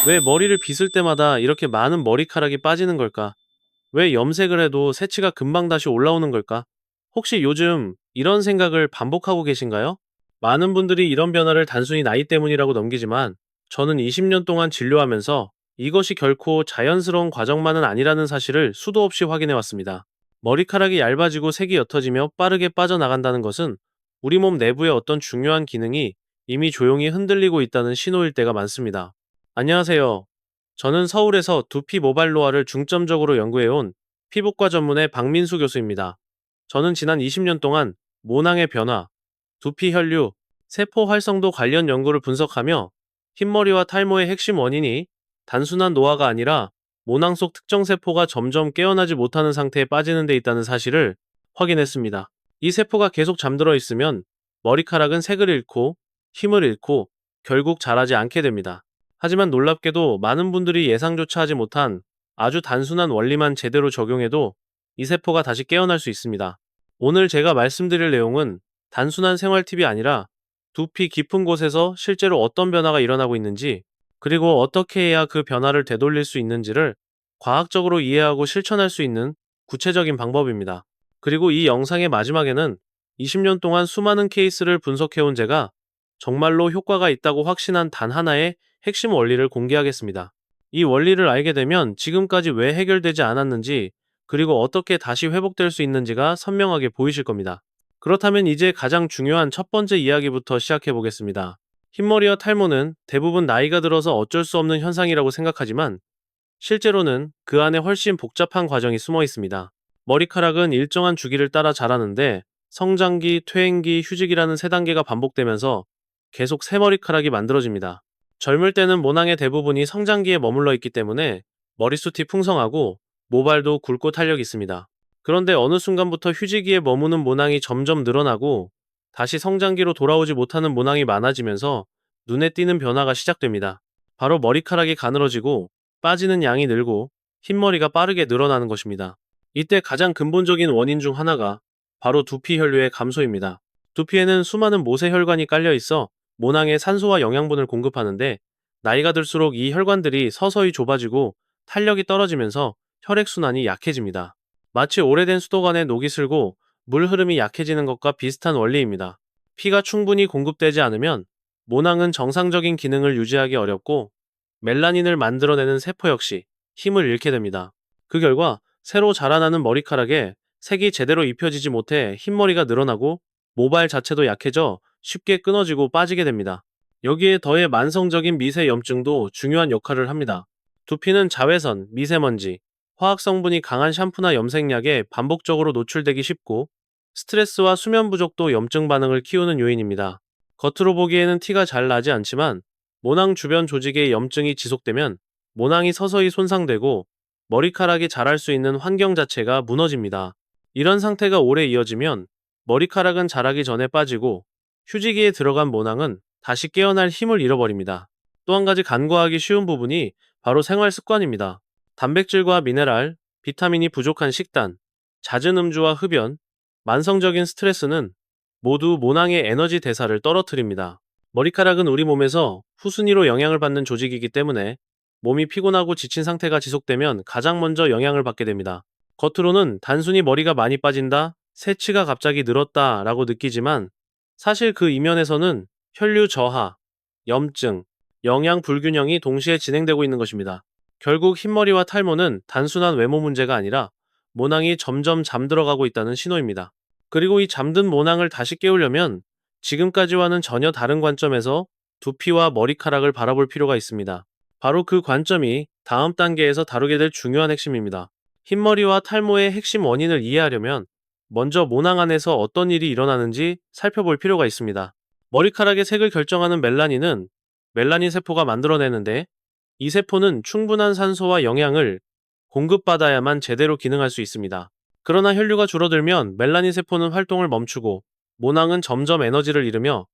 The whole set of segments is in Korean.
왜 머리를 빗을 때마다 이렇게 많은 머리카락이 빠지는 걸까? 왜 염색을 해도 새치가 금방 다시 올라오는 걸까? 혹시 요즘 이런 생각을 반복하고 계신가요? 많은 분들이 이런 변화를 단순히 나이 때문이라고 넘기지만 저는 20년 동안 진료하면서 이것이 결코 자연스러운 과정만은 아니라는 사실을 수도 없이 확인해 왔습니다. 머리카락이 얇아지고 색이 옅어지며 빠르게 빠져나간다는 것은 우리 몸 내부의 어떤 중요한 기능이 이미 조용히 흔들리고 있다는 신호일 때가 많습니다. 안녕하세요. 저는 서울에서 두피 모발 노화를 중점적으로 연구해온 피부과 전문의 박민수 교수입니다. 저는 지난 20년 동안 모낭의 변화, 두피 혈류, 세포 활성도 관련 연구를 분석하며 흰머리와 탈모의 핵심 원인이 단순한 노화가 아니라 모낭 속 특정 세포가 점점 깨어나지 못하는 상태에 빠지는 데 있다는 사실을 확인했습니다. 이 세포가 계속 잠들어 있으면 머리카락은 색을 잃고 힘을 잃고 결국 자라지 않게 됩니다. 하지만 놀랍게도 많은 분들이 예상조차 하지 못한 아주 단순한 원리만 제대로 적용해도 이 세포가 다시 깨어날 수 있습니다. 오늘 제가 말씀드릴 내용은 단순한 생활 팁이 아니라 두피 깊은 곳에서 실제로 어떤 변화가 일어나고 있는지, 그리고 어떻게 해야 그 변화를 되돌릴 수 있는지를 과학적으로 이해하고 실천할 수 있는 구체적인 방법입니다. 그리고 이 영상의 마지막에는 20년 동안 수많은 케이스를 분석해온 제가 정말로 효과가 있다고 확신한 단 하나의 핵심 원리를 공개하겠습니다. 이 원리를 알게 되면 지금까지 왜 해결되지 않았는지, 그리고 어떻게 다시 회복될 수 있는지가 선명하게 보이실 겁니다. 그렇다면 이제 가장 중요한 첫 번째 이야기부터 시작해 보겠습니다. 흰머리와 탈모는 대부분 나이가 들어서 어쩔 수 없는 현상이라고 생각하지만 실제로는 그 안에 훨씬 복잡한 과정이 숨어 있습니다. 머리카락은 일정한 주기를 따라 자라는데 성장기, 퇴행기, 휴직이라는 세 단계가 반복되면서 계속 새 머리카락이 만들어집니다. 젊을 때는 모낭의 대부분이 성장기에 머물러 있기 때문에 머리숱이 풍성하고 모발도 굵고 탄력이 있습니다. 그런데 어느 순간부터 휴지기에 머무는 모낭이 점점 늘어나고 다시 성장기로 돌아오지 못하는 모낭이 많아지면서 눈에 띄는 변화가 시작됩니다. 바로 머리카락이 가늘어지고 빠지는 양이 늘고 흰머리가 빠르게 늘어나는 것입니다. 이때 가장 근본적인 원인 중 하나가 바로 두피 혈류의 감소입니다. 두피에는 수많은 모세혈관이 깔려 있어 모낭에 산소와 영양분을 공급하는데 나이가 들수록 이 혈관들이 서서히 좁아지고 탄력이 떨어지면서 혈액순환이 약해집니다. 마치 오래된 수도관에 녹이 슬고 물 흐름이 약해지는 것과 비슷한 원리입니다. 피가 충분히 공급되지 않으면 모낭은 정상적인 기능을 유지하기 어렵고 멜라닌을 만들어내는 세포 역시 힘을 잃게 됩니다. 그 결과 새로 자라나는 머리카락에 색이 제대로 입혀지지 못해 흰머리가 늘어나고 모발 자체도 약해져 쉽게 끊어지고 빠지게 됩니다. 여기에 더해 만성적인 미세 염증도 중요한 역할을 합니다. 두피는 자외선, 미세먼지, 화학 성분이 강한 샴푸나 염색약에 반복적으로 노출되기 쉽고 스트레스와 수면 부족도 염증 반응을 키우는 요인입니다. 겉으로 보기에는 티가 잘 나지 않지만 모낭 주변 조직에 염증이 지속되면 모낭이 서서히 손상되고 머리카락이 자랄 수 있는 환경 자체가 무너집니다. 이런 상태가 오래 이어지면 머리카락은 자라기 전에 빠지고 휴지기에 들어간 모낭은 다시 깨어날 힘을 잃어버립니다. 또 한 가지 간과하기 쉬운 부분이 바로 생활 습관입니다. 단백질과 미네랄, 비타민이 부족한 식단, 잦은 음주와 흡연, 만성적인 스트레스는 모두 모낭의 에너지 대사를 떨어뜨립니다. 머리카락은 우리 몸에서 후순위로 영향을 받는 조직이기 때문에 몸이 피곤하고 지친 상태가 지속되면 가장 먼저 영향을 받게 됩니다. 겉으로는 단순히 머리가 많이 빠진다, 새치가 갑자기 늘었다 라고 느끼지만 사실 그 이면에서는 혈류 저하, 염증, 영양 불균형이 동시에 진행되고 있는 것입니다. 결국 흰머리와 탈모는 단순한 외모 문제가 아니라 모낭이 점점 잠들어가고 있다는 신호입니다. 그리고 이 잠든 모낭을 다시 깨우려면 지금까지와는 전혀 다른 관점에서 두피와 머리카락을 바라볼 필요가 있습니다. 바로 그 관점이 다음 단계에서 다루게 될 중요한 핵심입니다. 흰머리와 탈모의 핵심 원인을 이해하려면 먼저 모낭 안에서 어떤 일이 일어나는지 살펴볼 필요가 있습니다. 머리카락의 색을 결정하는 멜라닌은 멜라닌 세포가 만들어내는데 이 세포는 충분한 산소와 영양을 공급받아야만 제대로 기능할 수 있습니다. 그러나 혈류가 줄어들면 멜라닌 세포는 활동을 멈추고 모낭은 점점 에너지를 잃으며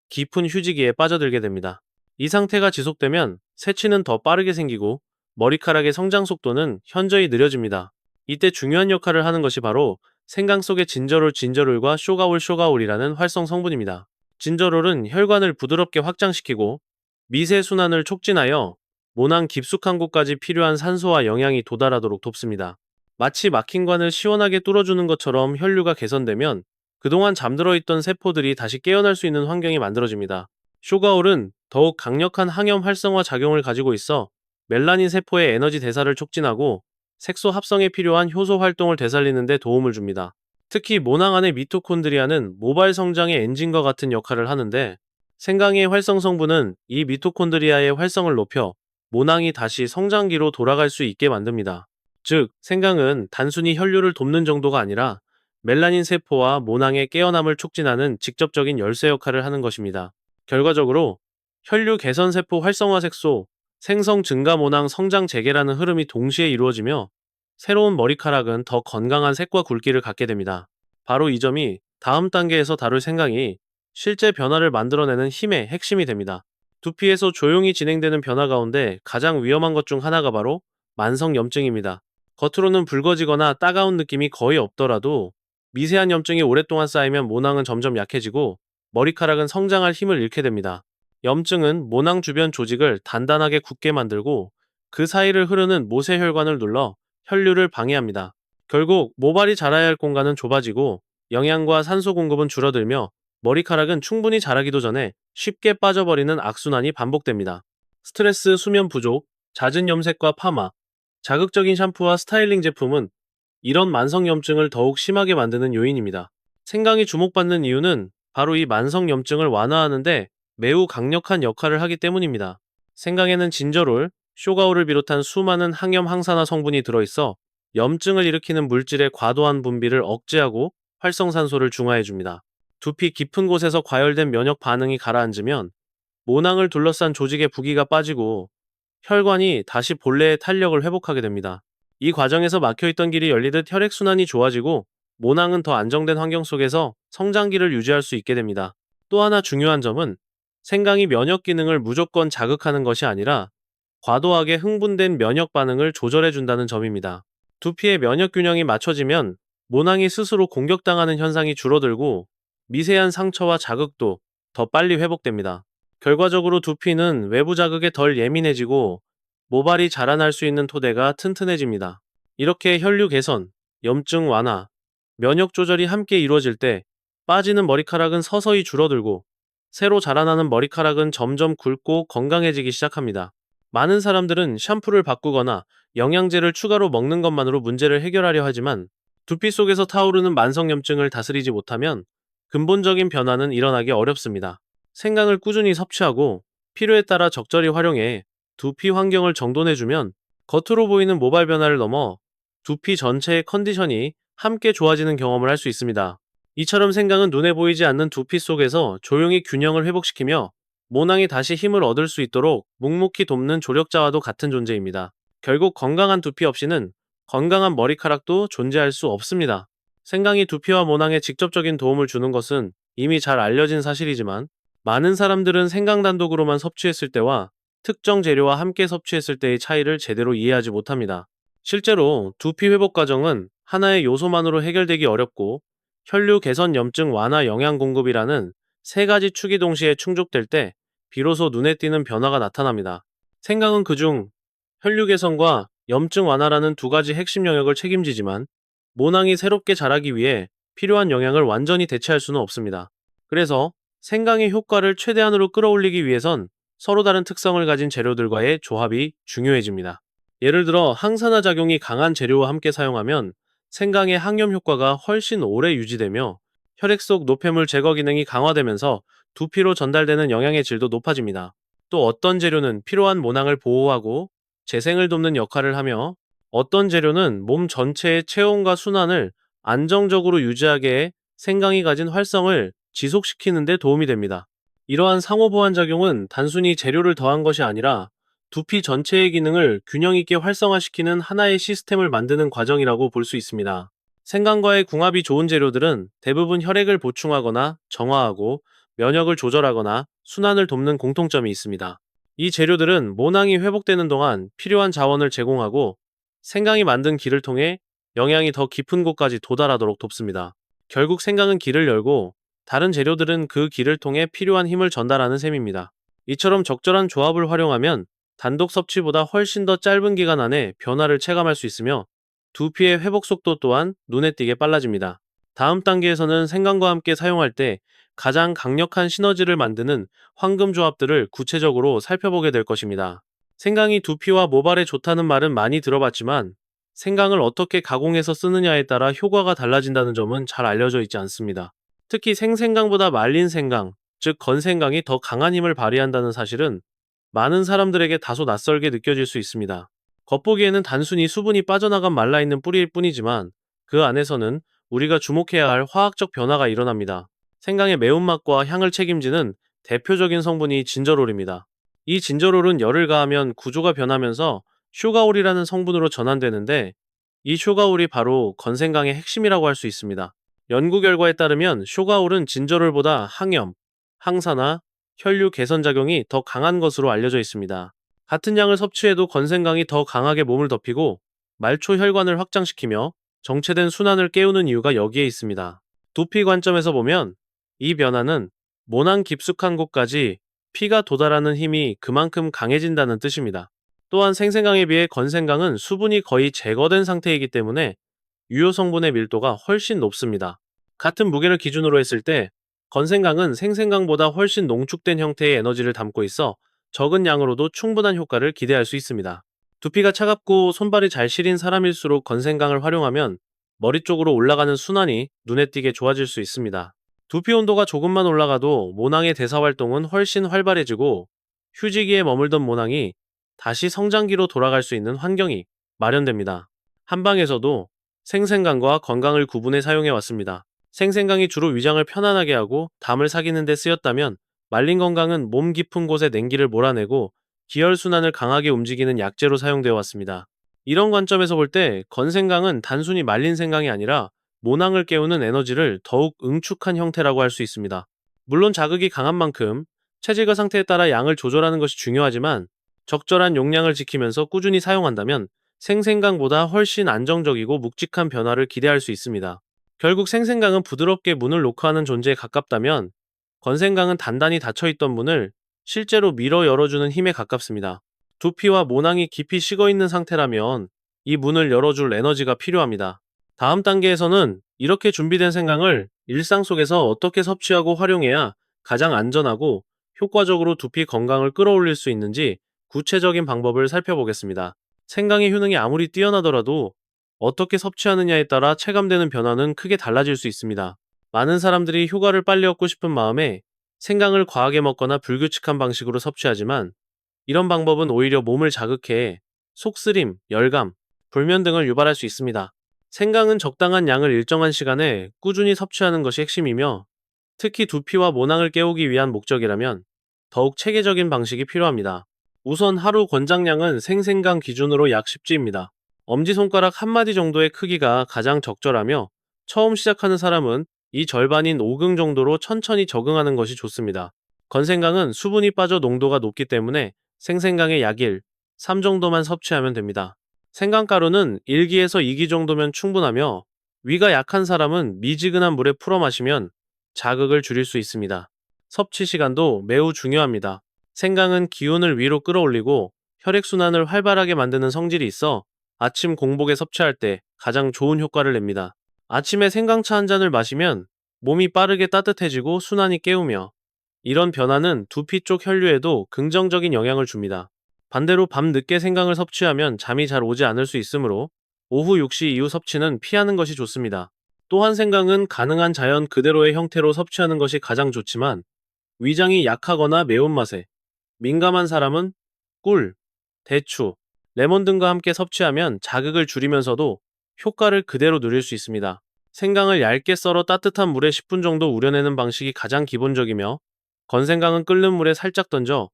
깊은 휴지기에 빠져들게 됩니다. 이 상태가 지속되면 새치는 더 빠르게 생기고 머리카락의 성장 속도는 현저히 느려집니다. 이때 중요한 역할을 하는 것이 바로 생강 속의 진저롤과 쇼가올이라는 활성 성분입니다. 진저롤은 혈관을 부드럽게 확장시키고 미세 순환을 촉진하여 모낭 깊숙한 곳까지 필요한 산소와 영양이 도달하도록 돕습니다. 마치 막힌 관을 시원하게 뚫어주는 것처럼 혈류가 개선되면 그동안 잠들어 있던 세포들이 다시 깨어날 수 있는 환경이 만들어집니다. 쇼가올은 더욱 강력한 항염 활성화 작용을 가지고 있어 멜라닌 세포의 에너지 대사를 촉진하고 색소 합성에 필요한 효소 활동을 되살리는 데 도움을 줍니다. 특히 모낭 안의 미토콘드리아는 모발 성장의 엔진과 같은 역할을 하는데, 생강의 활성 성분은 이 미토콘드리아의 활성을 높여 모낭이 다시 성장기로 돌아갈 수 있게 만듭니다. 즉, 생강은 단순히 혈류를 돕는 정도가 아니라 멜라닌 세포와 모낭의 깨어남을 촉진하는 직접적인 열쇠 역할을 하는 것입니다. 결과적으로 혈류 개선 세포 활성화 색소, 생성 증가 모낭 성장 재개라는 흐름이 동시에 이루어지며 새로운 머리카락은 더 건강한 색과 굵기를 갖게 됩니다. 바로 이 점이 다음 단계에서 다룰 생강이 실제 변화를 만들어내는 힘의 핵심이 됩니다. 두피에서 조용히 진행되는 변화 가운데 가장 위험한 것 중 하나가 바로 만성염증입니다. 겉으로는 붉어지거나 따가운 느낌이 거의 없더라도 미세한 염증이 오랫동안 쌓이면 모낭은 점점 약해지고 머리카락은 성장할 힘을 잃게 됩니다. 염증은 모낭 주변 조직을 단단하게 굳게 만들고 그 사이를 흐르는 모세혈관을 눌러 혈류를 방해합니다. 결국 모발이 자라야 할 공간은 좁아지고 영양과 산소 공급은 줄어들며 머리카락은 충분히 자라기도 전에 쉽게 빠져버리는 악순환이 반복됩니다. 스트레스, 수면 부족, 잦은 염색과 파마, 자극적인 샴푸와 스타일링 제품은 이런 만성염증을 더욱 심하게 만드는 요인입니다. 생강이 주목받는 이유는 바로 이 만성염증을 완화하는데 매우 강력한 역할을 하기 때문입니다. 생강에는 진저롤, 쇼가올을 비롯한 수많은 항염 항산화 성분이 들어있어 염증을 일으키는 물질의 과도한 분비를 억제하고 활성산소를 중화해줍니다. 두피 깊은 곳에서 과열된 면역 반응이 가라앉으면 모낭을 둘러싼 조직의 부기가 빠지고 혈관이 다시 본래의 탄력을 회복하게 됩니다. 이 과정에서 막혀있던 길이 열리듯 혈액순환이 좋아지고 모낭은 더 안정된 환경 속에서 성장기를 유지할 수 있게 됩니다. 또 하나 중요한 점은 생강이 면역 기능을 무조건 자극하는 것이 아니라 과도하게 흥분된 면역 반응을 조절해준다는 점입니다. 두피의 면역 균형이 맞춰지면 모낭이 스스로 공격당하는 현상이 줄어들고 미세한 상처와 자극도 더 빨리 회복됩니다. 결과적으로 두피는 외부 자극에 덜 예민해지고 모발이 자라날 수 있는 토대가 튼튼해집니다. 이렇게 혈류 개선, 염증 완화, 면역 조절이 함께 이루어질 때 빠지는 머리카락은 서서히 줄어들고 새로 자라나는 머리카락은 점점 굵고 건강해지기 시작합니다. 많은 사람들은 샴푸를 바꾸거나 영양제를 추가로 먹는 것만으로 문제를 해결하려 하지만 두피 속에서 타오르는 만성염증을 다스리지 못하면 근본적인 변화는 일어나기 어렵습니다. 생강을 꾸준히 섭취하고 필요에 따라 적절히 활용해 두피 환경을 정돈해주면 겉으로 보이는 모발 변화를 넘어 두피 전체의 컨디션이 함께 좋아지는 경험을 할 수 있습니다. 이처럼 생강은 눈에 보이지 않는 두피 속에서 조용히 균형을 회복시키며 모낭이 다시 힘을 얻을 수 있도록 묵묵히 돕는 조력자와도 같은 존재입니다. 결국 건강한 두피 없이는 건강한 머리카락도 존재할 수 없습니다. 생강이 두피와 모낭에 직접적인 도움을 주는 것은 이미 잘 알려진 사실이지만 많은 사람들은 생강 단독으로만 섭취했을 때와 특정 재료와 함께 섭취했을 때의 차이를 제대로 이해하지 못합니다. 실제로 두피 회복 과정은 하나의 요소만으로 해결되기 어렵고 혈류 개선, 염증 완화, 영양 공급이라는 세 가지 축이 동시에 충족될 때 비로소 눈에 띄는 변화가 나타납니다. 생강은 그중 혈류 개선과 염증 완화라는 두 가지 핵심 영역을 책임지지만 모낭이 새롭게 자라기 위해 필요한 영양을 완전히 대체할 수는 없습니다. 그래서 생강의 효과를 최대한으로 끌어올리기 위해선 서로 다른 특성을 가진 재료들과의 조합이 중요해집니다. 예를 들어 항산화 작용이 강한 재료와 함께 사용하면 생강의 항염 효과가 훨씬 오래 유지되며 혈액 속 노폐물 제거 기능이 강화되면서 두피로 전달되는 영양의 질도 높아집니다. 또 어떤 재료는 필요한 모낭을 보호하고 재생을 돕는 역할을 하며 어떤 재료는 몸 전체의 체온과 순환을 안정적으로 유지하게 해 생강이 가진 활성을 지속시키는 데 도움이 됩니다. 이러한 상호 보완 작용은 단순히 재료를 더한 것이 아니라 두피 전체의 기능을 균형 있게 활성화시키는 하나의 시스템을 만드는 과정이라고 볼 수 있습니다. 생강과의 궁합이 좋은 재료들은 대부분 혈액을 보충하거나 정화하고 면역을 조절하거나 순환을 돕는 공통점이 있습니다. 이 재료들은 모낭이 회복되는 동안 필요한 자원을 제공하고 생강이 만든 길을 통해 영양이 더 깊은 곳까지 도달하도록 돕습니다. 결국 생강은 길을 열고 다른 재료들은 그 길을 통해 필요한 힘을 전달하는 셈입니다. 이처럼 적절한 조합을 활용하면 단독 섭취보다 훨씬 더 짧은 기간 안에 변화를 체감할 수 있으며 두피의 회복 속도 또한 눈에 띄게 빨라집니다. 다음 단계에서는 생강과 함께 사용할 때 가장 강력한 시너지를 만드는 황금 조합들을 구체적으로 살펴보게 될 것입니다. 생강이 두피와 모발에 좋다는 말은 많이 들어봤지만 생강을 어떻게 가공해서 쓰느냐에 따라 효과가 달라진다는 점은 잘 알려져 있지 않습니다. 특히 생생강보다 말린 생강, 즉 건생강이 더 강한 힘을 발휘한다는 사실은 많은 사람들에게 다소 낯설게 느껴질 수 있습니다. 겉보기에는 단순히 수분이 빠져나간 말라있는 뿌리일 뿐이지만 그 안에서는 우리가 주목해야 할 화학적 변화가 일어납니다. 생강의 매운맛과 향을 책임지는 대표적인 성분이 진저롤입니다. 이 진저롤은 열을 가하면 구조가 변하면서 슈가올이라는 성분으로 전환되는데 이 슈가올이 바로 건생강의 핵심이라고 할 수 있습니다. 연구 결과에 따르면 슈가올은 진저롤보다 항염, 항산화, 혈류 개선 작용이 더 강한 것으로 알려져 있습니다. 같은 양을 섭취해도 건생강이 더 강하게 몸을 덮이고 말초 혈관을 확장시키며 정체된 순환을 깨우는 이유가 여기에 있습니다. 두피 관점에서 보면 이 변화는 모낭 깊숙한 곳까지 피가 도달하는 힘이 그만큼 강해진다는 뜻입니다. 또한 생생강에 비해 건생강은 수분이 거의 제거된 상태이기 때문에 유효 성분의 밀도가 훨씬 높습니다. 같은 무게를 기준으로 했을 때 건생강은 생생강보다 훨씬 농축된 형태의 에너지를 담고 있어 적은 양으로도 충분한 효과를 기대할 수 있습니다. 두피가 차갑고 손발이 잘 시린 사람일수록 건생강을 활용하면 머리 쪽으로 올라가는 순환이 눈에 띄게 좋아질 수 있습니다. 두피 온도가 조금만 올라가도 모낭의 대사 활동은 훨씬 활발해지고 휴지기에 머물던 모낭이 다시 성장기로 돌아갈 수 있는 환경이 마련됩니다. 한방에서도 생생강과 건강을 구분해 사용해 왔습니다. 생생강이 주로 위장을 편안하게 하고 담을 사귀는 데 쓰였다면 말린 건강은 몸 깊은 곳에 냉기를 몰아내고 기혈순환을 강하게 움직이는 약재로 사용되어 왔습니다. 이런 관점에서 볼 때 건생강은 단순히 말린 생강이 아니라 모낭을 깨우는 에너지를 더욱 응축한 형태라고 할 수 있습니다. 물론 자극이 강한 만큼 체질과 상태에 따라 양을 조절하는 것이 중요하지만 적절한 용량을 지키면서 꾸준히 사용한다면 생생강보다 훨씬 안정적이고 묵직한 변화를 기대할 수 있습니다. 결국 생생강은 부드럽게 문을 노크하는 존재에 가깝다면 건생강은 단단히 닫혀있던 문을 실제로 밀어 열어주는 힘에 가깝습니다. 두피와 모낭이 깊이 식어있는 상태라면 이 문을 열어줄 에너지가 필요합니다. 다음 단계에서는 이렇게 준비된 생강을 일상 속에서 어떻게 섭취하고 활용해야 가장 안전하고 효과적으로 두피 건강을 끌어올릴 수 있는지 구체적인 방법을 살펴보겠습니다. 생강의 효능이 아무리 뛰어나더라도 어떻게 섭취하느냐에 따라 체감되는 변화는 크게 달라질 수 있습니다. 많은 사람들이 효과를 빨리 얻고 싶은 마음에 생강을 과하게 먹거나 불규칙한 방식으로 섭취하지만 이런 방법은 오히려 몸을 자극해 속쓰림, 열감, 불면 등을 유발할 수 있습니다. 생강은 적당한 양을 일정한 시간에 꾸준히 섭취하는 것이 핵심이며 특히 두피와 모낭을 깨우기 위한 목적이라면 더욱 체계적인 방식이 필요합니다. 우선 하루 권장량은 생생강 기준으로 약 10지입니다. 엄지손가락 한마디 정도의 크기가 가장 적절하며 처음 시작하는 사람은 이 절반인 5긍 정도로 천천히 적응하는 것이 좋습니다. 건생강은 수분이 빠져 농도가 높기 때문에 생생강의 약 1, 3 정도만 섭취하면 됩니다. 생강가루는 1기에서 2기 정도면 충분하며 위가 약한 사람은 미지근한 물에 풀어 마시면 자극을 줄일 수 있습니다. 섭취 시간도 매우 중요합니다. 생강은 기운을 위로 끌어올리고 혈액순환을 활발하게 만드는 성질이 있어 아침 공복에 섭취할 때 가장 좋은 효과를 냅니다. 아침에 생강차 한 잔을 마시면 몸이 빠르게 따뜻해지고 순환이 깨우며 이런 변화는 두피 쪽 혈류에도 긍정적인 영향을 줍니다. 반대로 밤 늦게 생강을 섭취하면 잠이 잘 오지 않을 수 있으므로 오후 6시 이후 섭취는 피하는 것이 좋습니다. 또한 생강은 가능한 자연 그대로의 형태로 섭취하는 것이 가장 좋지만 위장이 약하거나 매운맛에 민감한 사람은 꿀, 대추, 레몬 등과 함께 섭취하면 자극을 줄이면서도 효과를 그대로 누릴 수 있습니다. 생강을 얇게 썰어 따뜻한 물에 10분 정도 우려내는 방식이 가장 기본적이며 건생강은 끓는 물에 살짝 던져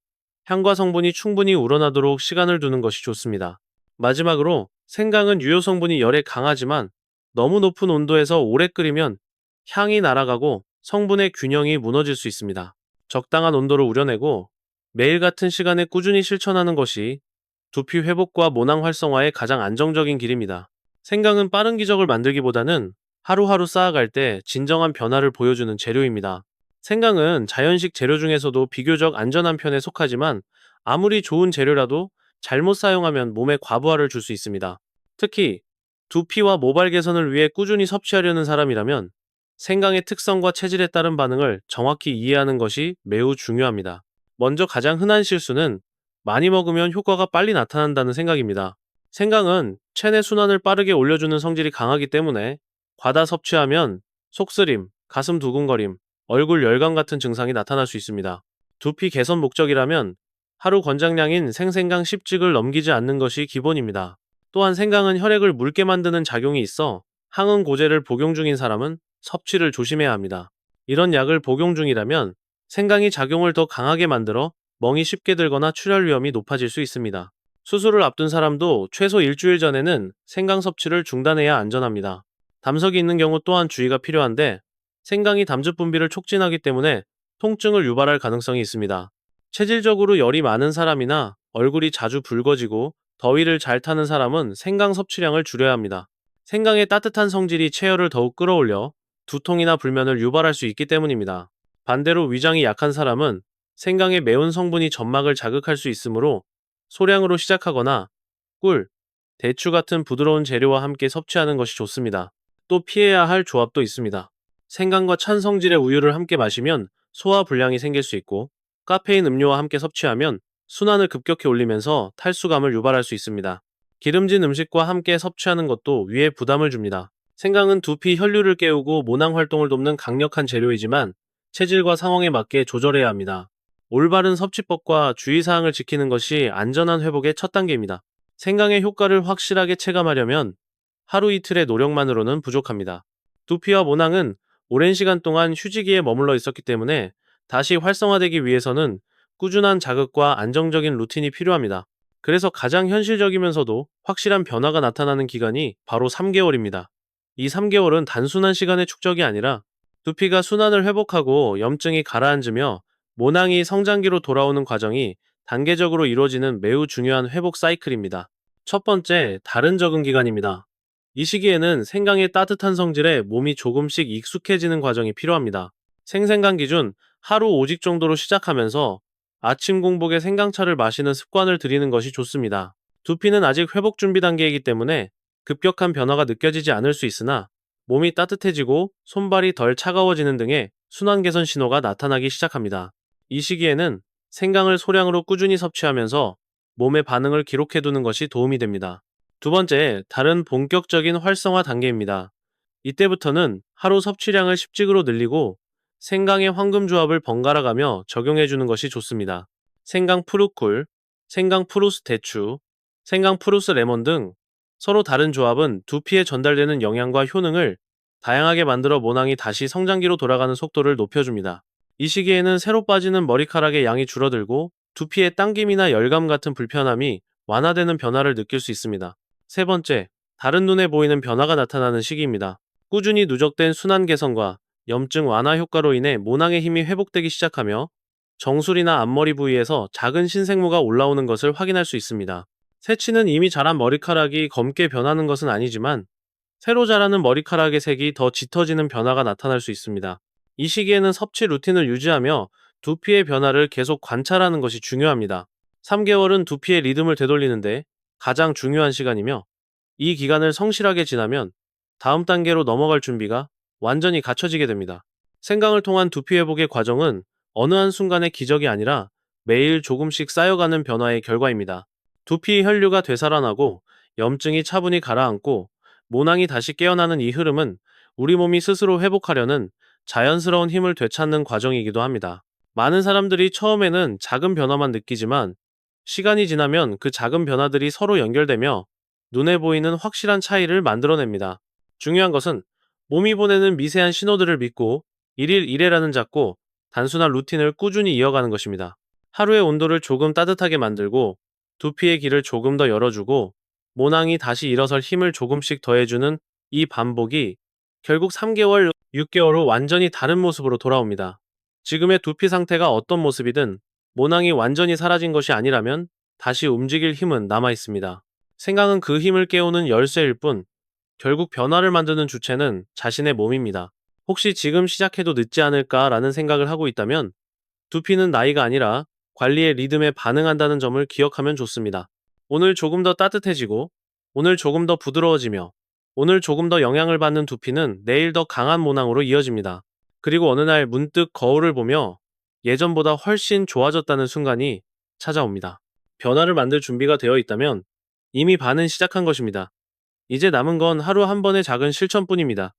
향과 성분이 충분히 우러나도록 시간을 두는 것이 좋습니다. 마지막으로 생강은 유효 성분이 열에 강하지만 너무 높은 온도에서 오래 끓이면 향이 날아가고 성분의 균형이 무너질 수 있습니다. 적당한 온도로 우려내고 매일 같은 시간에 꾸준히 실천하는 것이 두피 회복과 모낭 활성화의 가장 안정적인 길입니다. 생강은 빠른 기적을 만들기보다는 하루하루 쌓아갈 때 진정한 변화를 보여주는 재료입니다. 생강은 자연식 재료 중에서도 비교적 안전한 편에 속하지만 아무리 좋은 재료라도 잘못 사용하면 몸에 과부하를 줄 수 있습니다. 특히 두피와 모발 개선을 위해 꾸준히 섭취하려는 사람이라면 생강의 특성과 체질에 따른 반응을 정확히 이해하는 것이 매우 중요합니다. 먼저 가장 흔한 실수는 많이 먹으면 효과가 빨리 나타난다는 생각입니다. 생강은 체내 순환을 빠르게 올려주는 성질이 강하기 때문에 과다 섭취하면 속쓰림, 가슴 두근거림, 얼굴 열감 같은 증상이 나타날 수 있습니다. 두피 개선 목적이라면 하루 권장량인 생생강 10즙을 넘기지 않는 것이 기본입니다. 또한 생강은 혈액을 묽게 만드는 작용이 있어 항응고제를 복용 중인 사람은 섭취를 조심해야 합니다. 이런 약을 복용 중이라면 생강이 작용을 더 강하게 만들어 멍이 쉽게 들거나 출혈 위험이 높아질 수 있습니다. 수술을 앞둔 사람도 최소 일주일 전에는 생강 섭취를 중단해야 안전합니다. 담석이 있는 경우 또한 주의가 필요한데 생강이 담즙 분비를 촉진하기 때문에 통증을 유발할 가능성이 있습니다. 체질적으로 열이 많은 사람이나 얼굴이 자주 붉어지고 더위를 잘 타는 사람은 생강 섭취량을 줄여야 합니다. 생강의 따뜻한 성질이 체열을 더욱 끌어올려 두통이나 불면을 유발할 수 있기 때문입니다. 반대로 위장이 약한 사람은 생강의 매운 성분이 점막을 자극할 수 있으므로 소량으로 시작하거나 꿀, 대추 같은 부드러운 재료와 함께 섭취하는 것이 좋습니다. 또 피해야 할 조합도 있습니다. 생강과 찬 성질의 우유를 함께 마시면 소화 불량이 생길 수 있고 카페인 음료와 함께 섭취하면 순환을 급격히 올리면서 탈수감을 유발할 수 있습니다. 기름진 음식과 함께 섭취하는 것도 위에 부담을 줍니다. 생강은 두피 혈류를 깨우고 모낭 활동을 돕는 강력한 재료이지만 체질과 상황에 맞게 조절해야 합니다. 올바른 섭취법과 주의사항을 지키는 것이 안전한 회복의 첫 단계입니다. 생강의 효과를 확실하게 체감하려면 하루 이틀의 노력만으로는 부족합니다. 두피와 모낭은 오랜 시간 동안 휴지기에 머물러 있었기 때문에 다시 활성화되기 위해서는 꾸준한 자극과 안정적인 루틴이 필요합니다. 그래서 가장 현실적이면서도 확실한 변화가 나타나는 기간이 바로 3개월입니다. 이 3개월은 단순한 시간의 축적이 아니라 두피가 순환을 회복하고 염증이 가라앉으며 모낭이 성장기로 돌아오는 과정이 단계적으로 이루어지는 매우 중요한 회복 사이클입니다. 첫 번째, 다른 적응 기간입니다. 이 시기에는 생강의 따뜻한 성질에 몸이 조금씩 익숙해지는 과정이 필요합니다. 생생강 기준 하루 5직 정도로 시작하면서 아침 공복에 생강차를 마시는 습관을 들이는 것이 좋습니다. 두피는 아직 회복 준비 단계이기 때문에 급격한 변화가 느껴지지 않을 수 있으나 몸이 따뜻해지고 손발이 덜 차가워지는 등의 순환 개선 신호가 나타나기 시작합니다. 이 시기에는 생강을 소량으로 꾸준히 섭취하면서 몸의 반응을 기록해두는 것이 도움이 됩니다. 두 번째, 다른 본격적인 활성화 단계입니다. 이때부터는 하루 섭취량을 10직으로 늘리고 생강의 황금 조합을 번갈아가며 적용해주는 것이 좋습니다. 생강 푸르쿨, 생강 푸루스 대추, 생강 푸루스 레몬 등 서로 다른 조합은 두피에 전달되는 영양과 효능을 다양하게 만들어 모낭이 다시 성장기로 돌아가는 속도를 높여줍니다. 이 시기에는 새로 빠지는 머리카락의 양이 줄어들고 두피의 당김이나 열감 같은 불편함이 완화되는 변화를 느낄 수 있습니다. 세 번째, 다른 눈에 보이는 변화가 나타나는 시기입니다. 꾸준히 누적된 순환 개선과 염증 완화 효과로 인해 모낭의 힘이 회복되기 시작하며 정수리나 앞머리 부위에서 작은 신생무가 올라오는 것을 확인할 수 있습니다. 새치는 이미 자란 머리카락이 검게 변하는 것은 아니지만 새로 자라는 머리카락의 색이 더 짙어지는 변화가 나타날 수 있습니다. 이 시기에는 섭취 루틴을 유지하며 두피의 변화를 계속 관찰하는 것이 중요합니다. 3개월은 두피의 리듬을 되돌리는데 가장 중요한 시간이며 이 기간을 성실하게 지나면 다음 단계로 넘어갈 준비가 완전히 갖춰지게 됩니다. 생강을 통한 두피 회복의 과정은 어느 한순간의 기적이 아니라 매일 조금씩 쌓여가는 변화의 결과입니다. 두피 혈류가 되살아나고 염증이 차분히 가라앉고 모낭이 다시 깨어나는 이 흐름은 우리 몸이 스스로 회복하려는 자연스러운 힘을 되찾는 과정이기도 합니다. 많은 사람들이 처음에는 작은 변화만 느끼지만 시간이 지나면 그 작은 변화들이 서로 연결되며 눈에 보이는 확실한 차이를 만들어냅니다. 중요한 것은 몸이 보내는 미세한 신호들을 믿고 일일 일회라는 작고 단순한 루틴을 꾸준히 이어가는 것입니다. 하루의 온도를 조금 따뜻하게 만들고 두피의 길을 조금 더 열어주고 모낭이 다시 일어설 힘을 조금씩 더해주는 이 반복이 결국 3개월, 6개월 후 완전히 다른 모습으로 돌아옵니다. 지금의 두피 상태가 어떤 모습이든 모낭이 완전히 사라진 것이 아니라면 다시 움직일 힘은 남아 있습니다. 생강은 그 힘을 깨우는 열쇠일 뿐 결국 변화를 만드는 주체는 자신의 몸입니다. 혹시 지금 시작해도 늦지 않을까라는 생각을 하고 있다면 두피는 나이가 아니라 관리의 리듬에 반응한다는 점을 기억하면 좋습니다. 오늘 조금 더 따뜻해지고, 오늘 조금 더 부드러워지며, 오늘 조금 더 영향을 받는 두피는 내일 더 강한 모낭으로 이어집니다. 그리고 어느 날 문득 거울을 보며 예전보다 훨씬 좋아졌다는 순간이 찾아옵니다. 변화를 만들 준비가 되어 있다면 이미 반은 시작한 것입니다. 이제 남은 건 하루 한 번의 작은 실천뿐입니다.